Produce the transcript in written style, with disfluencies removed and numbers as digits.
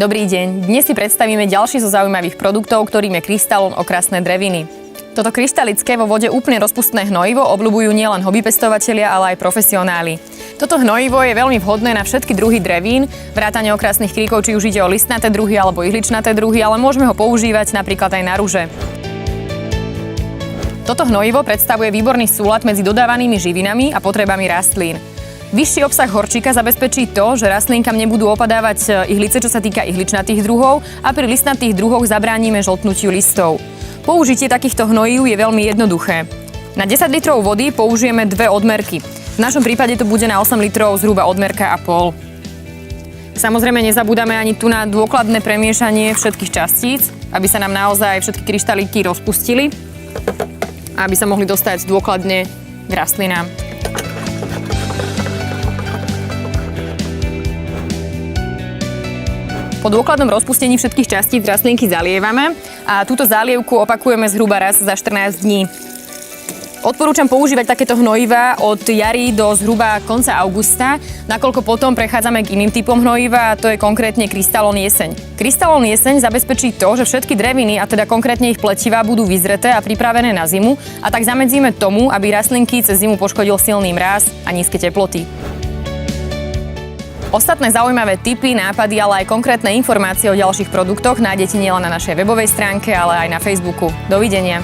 Dobrý deň, dnes si predstavíme ďalší zo zaujímavých produktov, ktorým je Krystalon okrasné dreviny. Toto krystalické vo vode úplne rozpustné hnojivo obľúbujú nielen hobbypestovatelia, ale aj profesionáli. Toto hnojivo je veľmi vhodné na všetky druhy drevín, vrátane okrasných kríkov, či už ide o listnaté druhy alebo ihličnaté druhy, ale môžeme ho používať napríklad aj na ruže. Toto hnojivo predstavuje výborný súlad medzi dodávanými živinami a potrebami rastlín. Vyšší obsah horčíka zabezpečí to, že rastlinkám nebudú opadávať ihlice, čo sa týka ihličnatých druhov, a pri listnatých druhoch zabránime žltnutiu listov. Použitie takýchto hnojív je veľmi jednoduché. Na 10 litrov vody použijeme 2 odmerky. V našom prípade to bude na 8 litrov zhruba odmerka a pol. Samozrejme nezabúdame ani tu na dôkladné premiešanie všetkých častíc, aby sa nám naozaj všetky kryštaliky rozpustili a aby sa mohli dostať dôkladne k rastlinám. Po dôkladnom rozpustení všetkých častíc rastlinky zalievame a túto zálievku opakujeme zhruba raz za 14 dní. Odporúčam používať takéto hnojivá od jary do zhruba konca augusta, nakoľko potom prechádzame k iným typom hnojiva, a to je konkrétne Krystalon jeseň. Krystalon jeseň zabezpečí to, že všetky dreviny, a teda konkrétne ich pletivá, budú vyzreté a pripravené na zimu, a tak zamedzíme tomu, aby rastlinky cez zimu poškodil silný mráz a nízke teploty. Ostatné zaujímavé tipy, nápady, ale aj konkrétne informácie o ďalších produktoch nájdete nielen na našej webovej stránke, ale aj na Facebooku. Dovidenia.